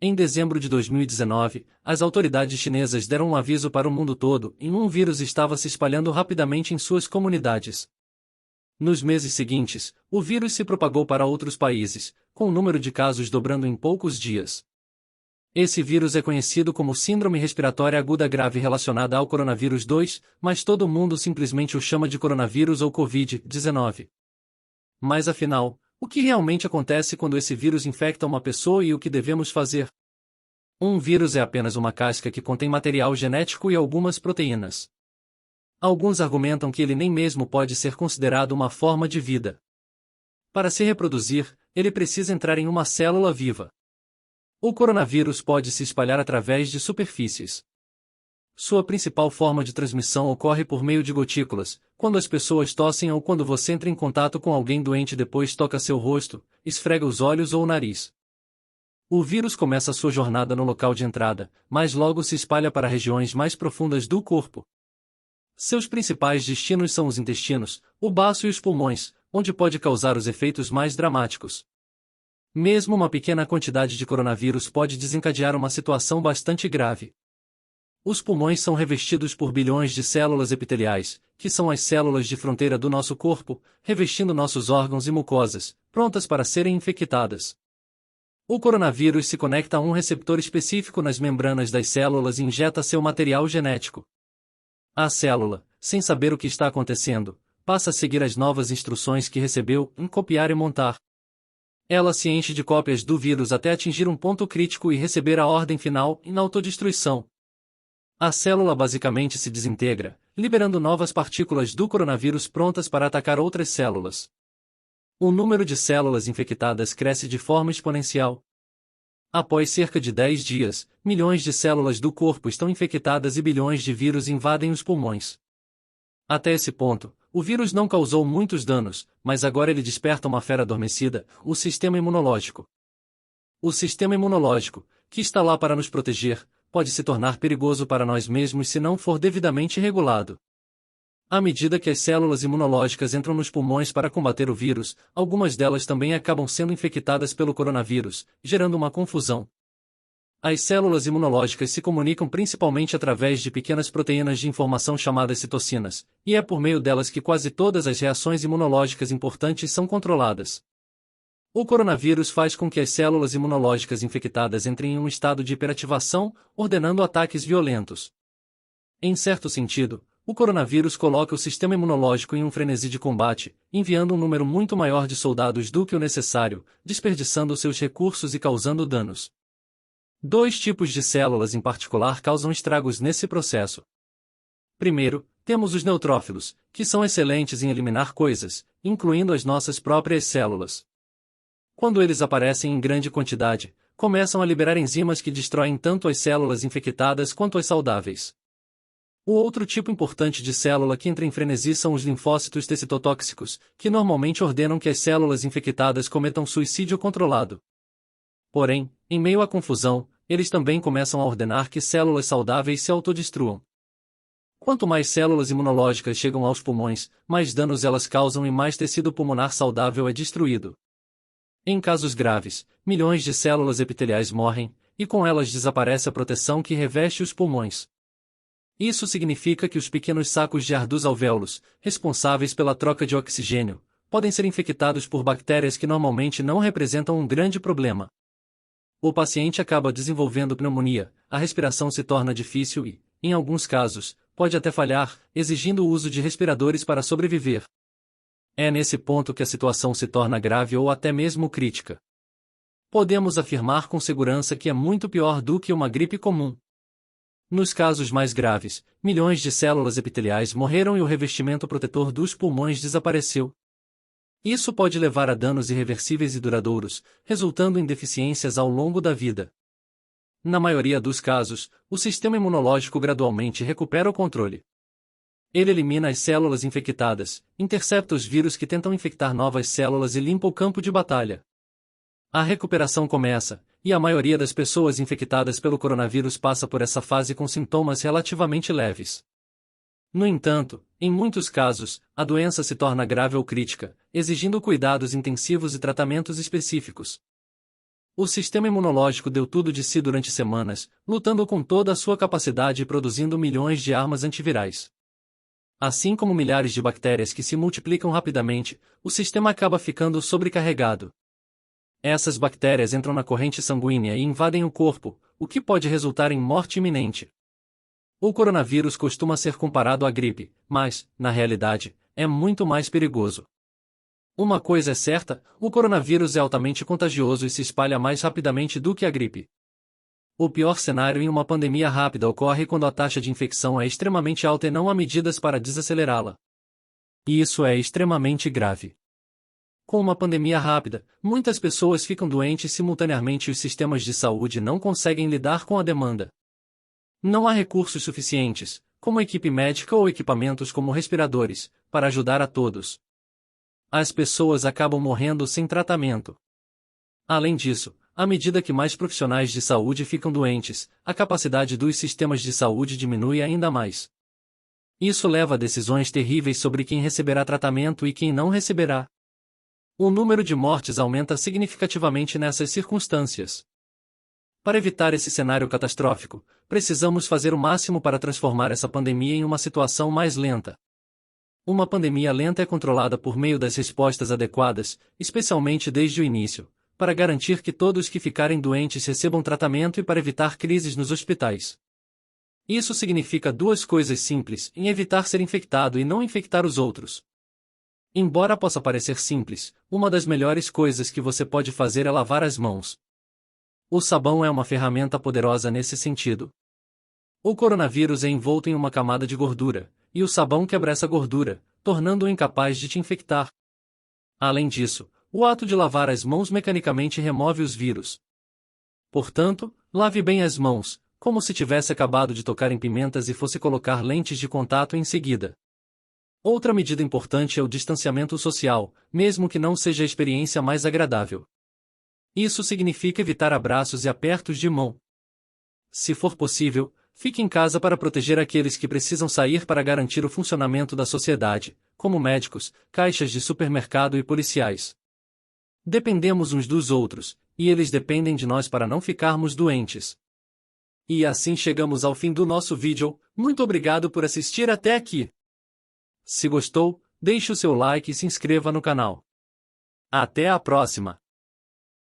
Em dezembro de 2019, as autoridades chinesas deram um aviso para o mundo todo e um vírus estava se espalhando rapidamente em suas comunidades. Nos meses seguintes, o vírus se propagou para outros países, com o número de casos dobrando em poucos dias. Esse vírus é conhecido como Síndrome Respiratória Aguda Grave relacionada ao coronavírus 2, mas todo mundo simplesmente o chama de coronavírus ou Covid-19. Mas afinal, o que realmente acontece quando esse vírus infecta uma pessoa e o que devemos fazer? Um vírus é apenas uma casca que contém material genético e algumas proteínas. Alguns argumentam que ele nem mesmo pode ser considerado uma forma de vida. Para se reproduzir, ele precisa entrar em uma célula viva. O coronavírus pode se espalhar através de superfícies. Sua principal forma de transmissão ocorre por meio de gotículas, quando as pessoas tossem ou quando você entra em contato com alguém doente e depois toca seu rosto, esfrega os olhos ou o nariz. O vírus começa sua jornada no local de entrada, mas logo se espalha para regiões mais profundas do corpo. Seus principais destinos são os intestinos, o baço e os pulmões, onde pode causar os efeitos mais dramáticos. Mesmo uma pequena quantidade de coronavírus pode desencadear uma situação bastante grave. Os pulmões são revestidos por bilhões de células epiteliais, que são as células de fronteira do nosso corpo, revestindo nossos órgãos e mucosas, prontas para serem infectadas. O coronavírus se conecta a um receptor específico nas membranas das células e injeta seu material genético. A célula, sem saber o que está acontecendo, passa a seguir as novas instruções que recebeu, em copiar e montar. Ela se enche de cópias do vírus até atingir um ponto crítico e receber a ordem final, em autodestruição. A célula basicamente se desintegra, liberando novas partículas do coronavírus prontas para atacar outras células. O número de células infectadas cresce de forma exponencial. Após cerca de 10 dias, milhões de células do corpo estão infectadas e bilhões de vírus invadem os pulmões. Até esse ponto, o vírus não causou muitos danos, mas agora ele desperta uma fera adormecida, o sistema imunológico. O sistema imunológico, que está lá para nos proteger, pode se tornar perigoso para nós mesmos se não for devidamente regulado. À medida que as células imunológicas entram nos pulmões para combater o vírus, algumas delas também acabam sendo infectadas pelo coronavírus, gerando uma confusão. As células imunológicas se comunicam principalmente através de pequenas proteínas de informação chamadas citocinas, e é por meio delas que quase todas as reações imunológicas importantes são controladas. O coronavírus faz com que as células imunológicas infectadas entrem em um estado de hiperativação, ordenando ataques violentos. Em certo sentido, o coronavírus coloca o sistema imunológico em um frenesi de combate, enviando um número muito maior de soldados do que o necessário, desperdiçando seus recursos e causando danos. Dois tipos de células em particular causam estragos nesse processo. Primeiro, temos os neutrófilos, que são excelentes em eliminar coisas, incluindo as nossas próprias células. Quando eles aparecem em grande quantidade, começam a liberar enzimas que destroem tanto as células infectadas quanto as saudáveis. O outro tipo importante de célula que entra em frenesi são os linfócitos T citotóxicos, que normalmente ordenam que as células infectadas cometam suicídio controlado. Porém, em meio à confusão, eles também começam a ordenar que células saudáveis se autodestruam. Quanto mais células imunológicas chegam aos pulmões, mais danos elas causam e mais tecido pulmonar saudável é destruído. Em casos graves, milhões de células epiteliais morrem, e com elas desaparece a proteção que reveste os pulmões. Isso significa que os pequenos sacos de ar dos alvéolos, responsáveis pela troca de oxigênio, podem ser infectados por bactérias que normalmente não representam um grande problema. O paciente acaba desenvolvendo pneumonia, a respiração se torna difícil e, em alguns casos, pode até falhar, exigindo o uso de respiradores para sobreviver. É nesse ponto que a situação se torna grave ou até mesmo crítica. Podemos afirmar com segurança que é muito pior do que uma gripe comum. Nos casos mais graves, milhões de células epiteliais morreram e o revestimento protetor dos pulmões desapareceu. Isso pode levar a danos irreversíveis e duradouros, resultando em deficiências ao longo da vida. Na maioria dos casos, o sistema imunológico gradualmente recupera o controle. Ele elimina as células infectadas, intercepta os vírus que tentam infectar novas células e limpa o campo de batalha. A recuperação começa, e a maioria das pessoas infectadas pelo coronavírus passa por essa fase com sintomas relativamente leves. No entanto, em muitos casos, a doença se torna grave ou crítica, exigindo cuidados intensivos e tratamentos específicos. O sistema imunológico deu tudo de si durante semanas, lutando com toda a sua capacidade e produzindo milhões de armas antivirais. Assim como milhares de bactérias que se multiplicam rapidamente, o sistema acaba ficando sobrecarregado. Essas bactérias entram na corrente sanguínea e invadem o corpo, o que pode resultar em morte iminente. O coronavírus costuma ser comparado à gripe, mas, na realidade, é muito mais perigoso. Uma coisa é certa, o coronavírus é altamente contagioso e se espalha mais rapidamente do que a gripe. O pior cenário em uma pandemia rápida ocorre quando a taxa de infecção é extremamente alta e não há medidas para desacelerá-la. E isso é extremamente grave. Com uma pandemia rápida, muitas pessoas ficam doentes simultaneamente e os sistemas de saúde não conseguem lidar com a demanda. Não há recursos suficientes, como equipe médica ou equipamentos como respiradores, para ajudar a todos. As pessoas acabam morrendo sem tratamento. Além disso, à medida que mais profissionais de saúde ficam doentes, a capacidade dos sistemas de saúde diminui ainda mais. Isso leva a decisões terríveis sobre quem receberá tratamento e quem não receberá. O número de mortes aumenta significativamente nessas circunstâncias. Para evitar esse cenário catastrófico, precisamos fazer o máximo para transformar essa pandemia em uma situação mais lenta. Uma pandemia lenta é controlada por meio das respostas adequadas, especialmente desde o início, para garantir que todos que ficarem doentes recebam tratamento e para evitar crises nos hospitais. Isso significa duas coisas simples: em evitar ser infectado e não infectar os outros. Embora possa parecer simples, uma das melhores coisas que você pode fazer é lavar as mãos. O sabão é uma ferramenta poderosa nesse sentido. O coronavírus é envolto em uma camada de gordura, e o sabão quebra essa gordura, tornando-o incapaz de te infectar. Além disso, o ato de lavar as mãos mecanicamente remove os vírus. Portanto, lave bem as mãos, como se tivesse acabado de tocar em pimentas e fosse colocar lentes de contato em seguida. Outra medida importante é o distanciamento social, mesmo que não seja a experiência mais agradável. Isso significa evitar abraços e apertos de mão. Se for possível, fique em casa para proteger aqueles que precisam sair para garantir o funcionamento da sociedade, como médicos, caixas de supermercado e policiais. Dependemos uns dos outros, e eles dependem de nós para não ficarmos doentes. E assim chegamos ao fim do nosso vídeo. Muito obrigado por assistir até aqui. Se gostou, deixe o seu like e se inscreva no canal. Até a próxima!